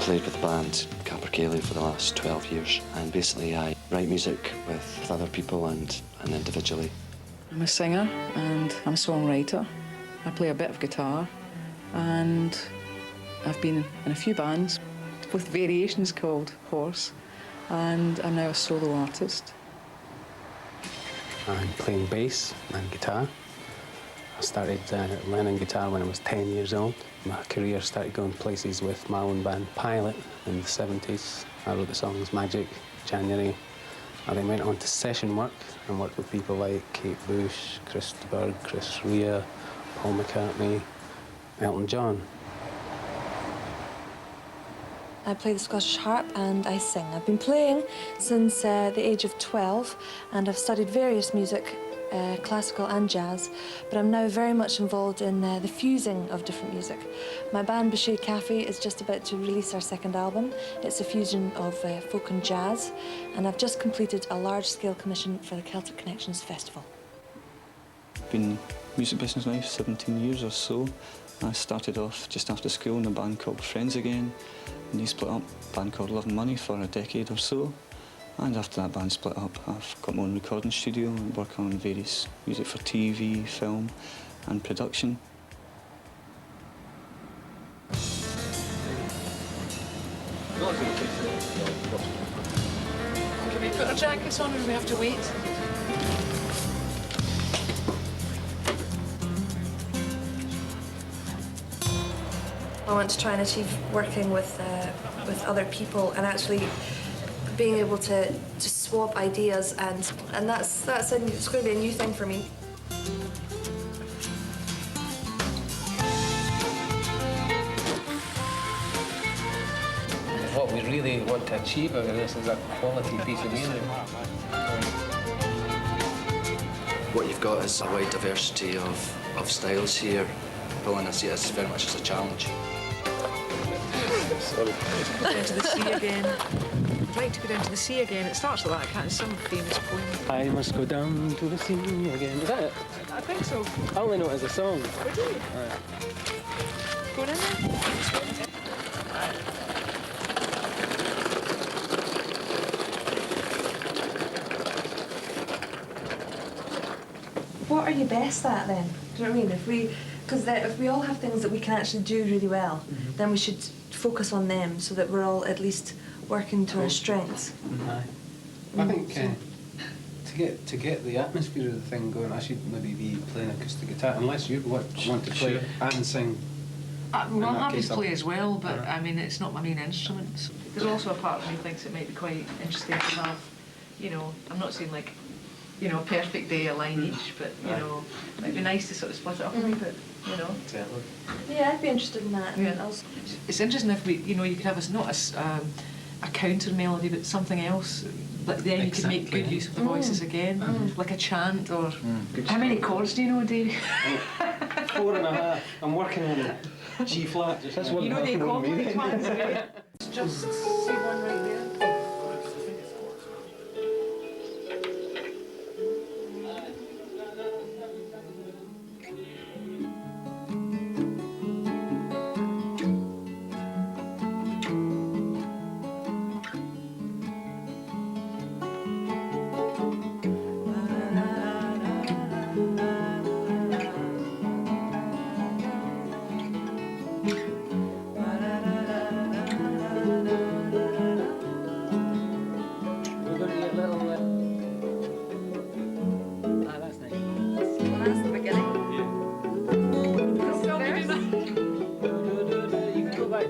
played with the band Capercaillie for the last 12 years, and basically I write music with other people and individually. I'm a singer and I'm a songwriter. I play a bit of guitar, and I've been in a few bands with variations called Horse, and I'm now a solo artist. I'm playing bass and guitar. I started learning guitar when I was 10 years old. My career started going places with my own band Pilot in the 70s. I wrote the songs Magic, January. I then went on to session work and worked with people like Kate Bush, Chris de Burgh, Chris Rea, Paul McCartney, Elton John. I play the Scottish harp and I sing. I've been playing since the age of 12, and I've studied various music, classical and jazz, but I'm now very much involved in the fusing of different music. My band Bashir Cafe is just about to release our second album. It's a fusion of folk and jazz, and I've just completed a large-scale commission for the Celtic Connections Festival. I've been in the music business now 17 years or so. I started off just after school in a band called Friends Again, and they split up, a band called Love and Money, for a decade or so. And after that band split up, I've got my own recording studio and work on various music for TV, film and production. Can we put our jackets on or do we have to wait? I want to try and achieve working with other people and actually being able to swap ideas, and it's going to be a new thing for me. What we really want to achieve out of this is a quality piece of music. What you've got is a wide diversity of styles here. Pulling, I see it very much as a challenge. Go down to the sea again. I'd like to go down to the sea again. It starts with that, can't it? Some famous poem. I must go down to the sea again. Is that it? I think so. I only know it as a song. Would you? Going in there? What are you best at then? Do you know what I mean? If we all have things that we can actually do really well, then we should focus on them so that we're all at least working to our strengths. I think to get the atmosphere of the thing going, I should maybe be playing acoustic guitar, unless you want to play and sing. Well, I'm happy to play as well, but I mean, it's not my main instrument. So. There's also a part of me thinks it might be quite interesting to have, you know, I'm not saying like, you know, a perfect day, a line each, but, you know, it might be nice to sort of split it up a wee bit, you know. Exactly. Yeah, I'd be interested in that. Yeah. It's interesting if we, you know, you could have not a counter melody, but something else. But then you could make good use of the voices again, like a chant or. How many chords do you know, Davey? 4.5. I'm working on it. G flat. That's one. You know the complex ones, right? Just see one right there.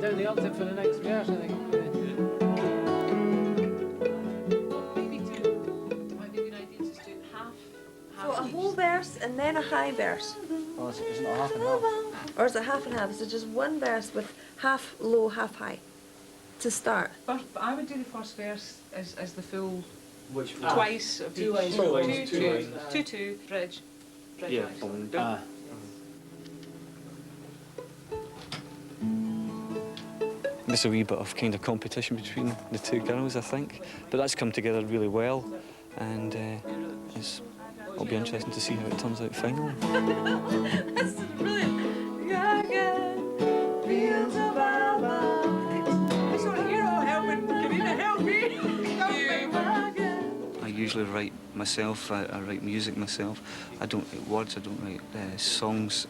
Down the octave for the next verse, I think. So a whole verse and then a high verse. Oh, isn't it half and half? Or is it half and half? Is it just one verse with half low, half high to start? But I would do the first verse as the full. Which Twice of two each. lines. Two, bridge. Yeah. Done. There's a wee bit of kind of competition between the two girls, I think, but that's come together really well, and it'll be interesting to see how it turns out finally. That's brilliant. Fields of Alabama. usually write myself. I write music myself. I don't write words. I don't write songs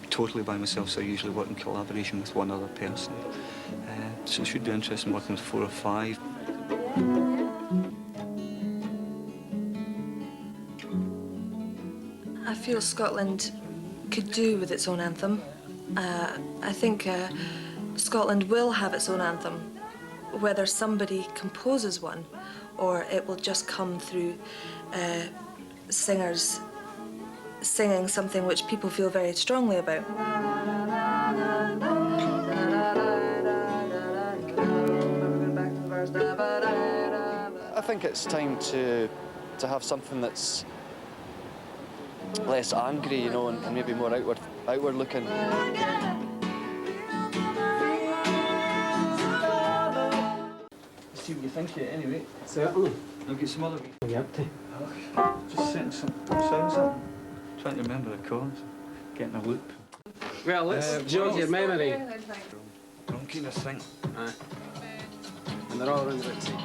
totally by myself. So I usually work in collaboration with one other person. So it should be interesting working with 4 or 5. I feel Scotland could do with its own anthem. I think Scotland will have its own anthem, whether somebody composes one or it will just come through singers singing something which people feel very strongly about. I think it's time to have something that's less angry, you know, and maybe more outward looking. See what you think of it anyway. Certainly. I'll get some other. What are you up to? Just setting some sounds up. Trying to remember the chords. Getting a loop. Well, let's jog your memory. Donkey, I think. Aye. And they're all around about the same.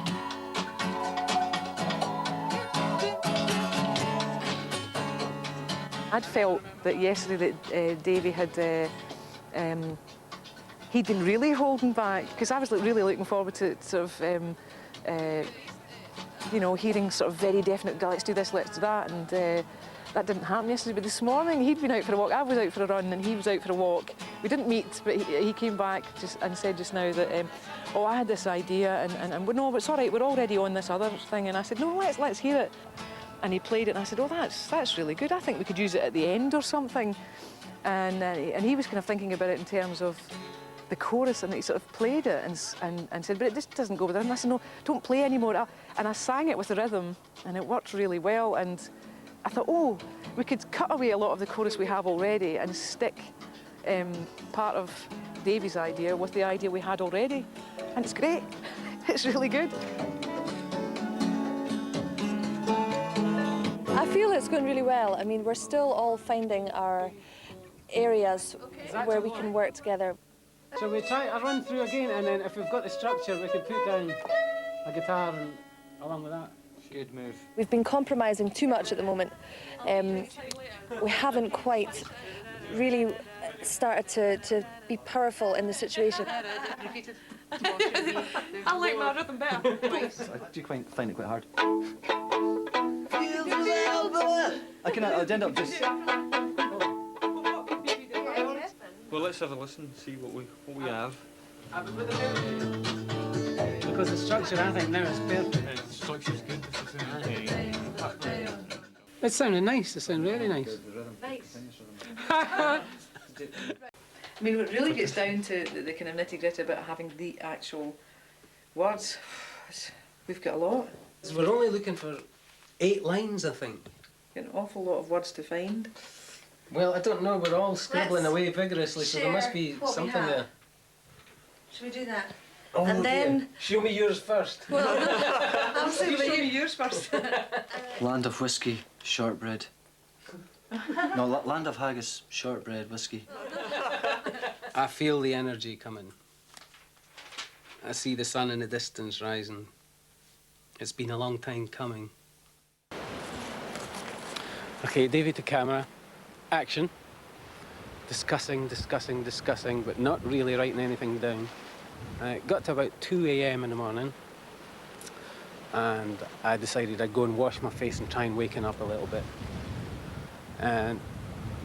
I'd felt that yesterday that Davy had, he'd been really holding back, because I was really looking forward to sort of, you know, hearing sort of very definite, let's do this, let's do that, and that didn't happen yesterday. But this morning, he'd been out for a walk, I was out for a run, and he was out for a walk. We didn't meet, but he came back and said just now that, oh, I had this idea, and no, it's all right, we're already on this other thing, and I said, no, let's hear it. And he played it, and I said, oh, that's really good. I think we could use it at the end or something. And he was kind of thinking about it in terms of the chorus, and he sort of played it and said, but it just doesn't go with it. And I said, no, don't play anymore. And I sang it with the rhythm, and it worked really well. And I thought, oh, we could cut away a lot of the chorus we have already and stick part of Davy's idea with the idea we had already. And it's great. It's really good. I feel it's going really well. I mean, we're still all finding our areas where we can work together. Shall we try a run through again, and then if we've got the structure, we can put down a guitar and along with that? Good move. We've been compromising too much at the moment. We haven't quite really started to be powerful in the situation. I like my rhythm better. I do find it quite hard. I'd end up just... Well, let's have a listen, see what we have. Because the structure, I think, now is perfect. The structure's good. It's sounding nice. It sounds really nice. Nice. I mean, what really gets down to the kind of nitty-gritty about having the actual words, we've got a lot. We're only looking for 8 lines, I think. An awful lot of words to find. Well, I don't know. We're all scribbling away vigorously, so there must be something there. Should we do that? Oh, and then... dear. Show me yours first. Well, I'll say You show me yours first. Land of whiskey, shortbread. No, land of haggis, shortbread, whiskey. I feel the energy coming. I see the sun in the distance rising. It's been a long time coming. Okay, Davy to camera. Action. Discussing, but not really writing anything down. Got to about 2 a.m. in the morning, and I decided I'd go and wash my face and try and waken up a little bit. And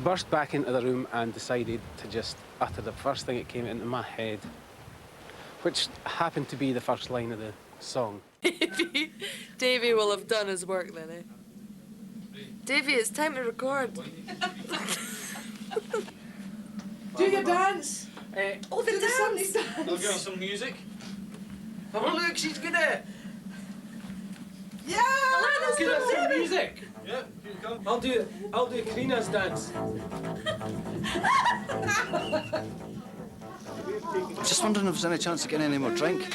burst back into the room and decided to just utter the first thing that came into my head, which happened to be the first line of the song. Davy will have done his work then, eh? Davy, it's time to record. Do your dance. Oh, the dance! I'll get on some music. Oh, look, she's good at it. Yeah! Good at some music. Yeah, here you go. I'll do Karina's dance. Just wondering if there's any chance of getting any more drink.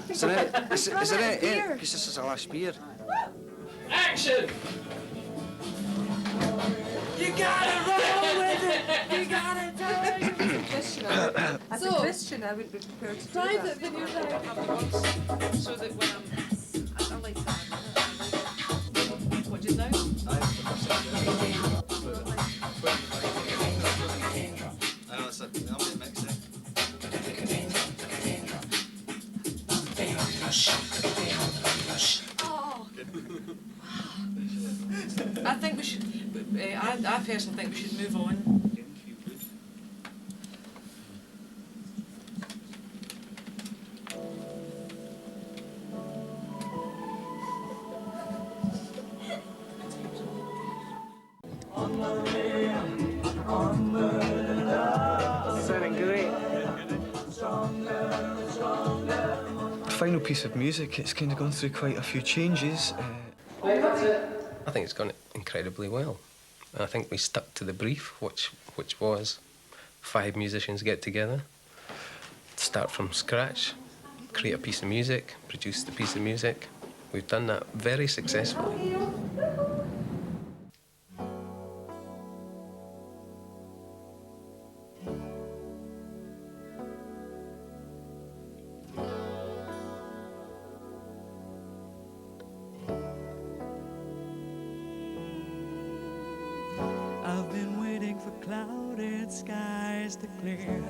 Is there any... Is there any... Because this is our last beer. Action! You gotta roll with it! You gotta do it! As a Christian, I would be prepared to do that. Private video. So that when I like that. Oh. I think we should. I personally think we should move on. Sounding great. The final piece of music, it's kind of gone through quite a few changes. I think it's gone incredibly well. I think we stuck to the brief, which was 5 musicians get together, start from scratch, create a piece of music, produce the piece of music. We've done that very successfully. I've been waiting for clouded skies to clear.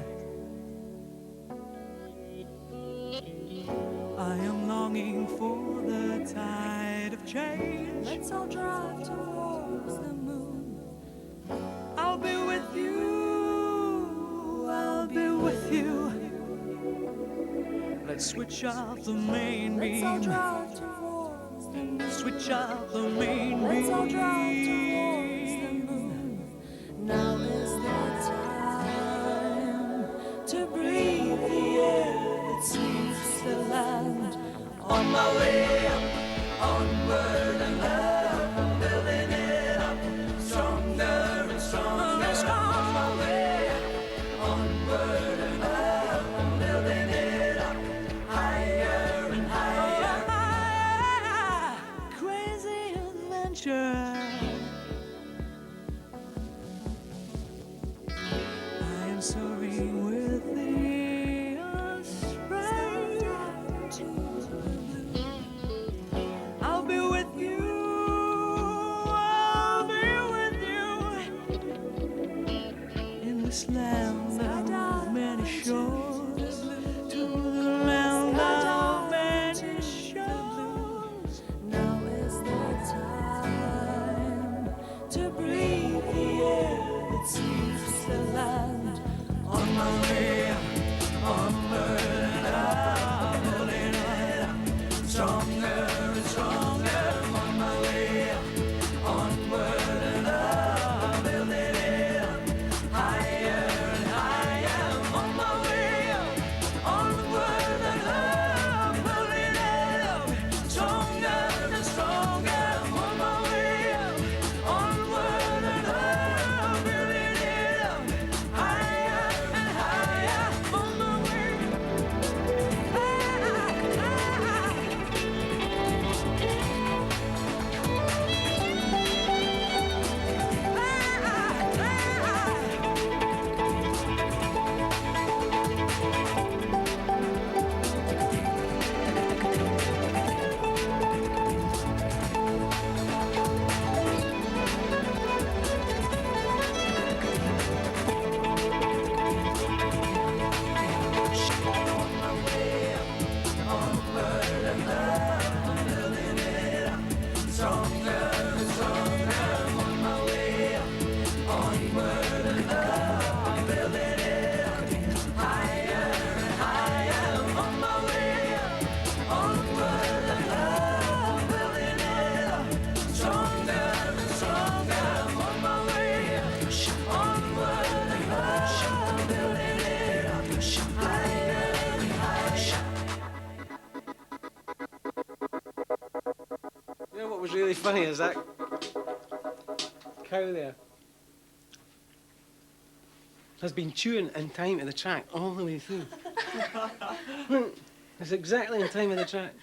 I am longing for the tide of change. Let's all drive towards the moon. I'll be with you, I'll be with you. Let's switch off the main beam. Let's all drive towards the moon. Switch off the main beam. Let's all drive towards the moon. Now is the time to breathe the air that sweeps the land. On my way up, onward and up, I'm building it up, stronger and stronger. On my way up, onward and up, I'm building it up, higher and higher. Crazy adventure. I am soaring with the osprey to the blue. I'll be with you, I'll be with you in this land of many shores, to the land of many shores. Now is the time to breathe the air that sweeps the land. On my way up, onward and up, building it up, stronger and stronger. On my way up, onward and up, building it up, higher and higher. On my way up, onward and up, building it up, stronger and stronger. On my way up, onward and up, building it up, higher and higher. On my way, You know what was really funny is that cow there has been chewing in time to the track all the way through. It's exactly in time with the track.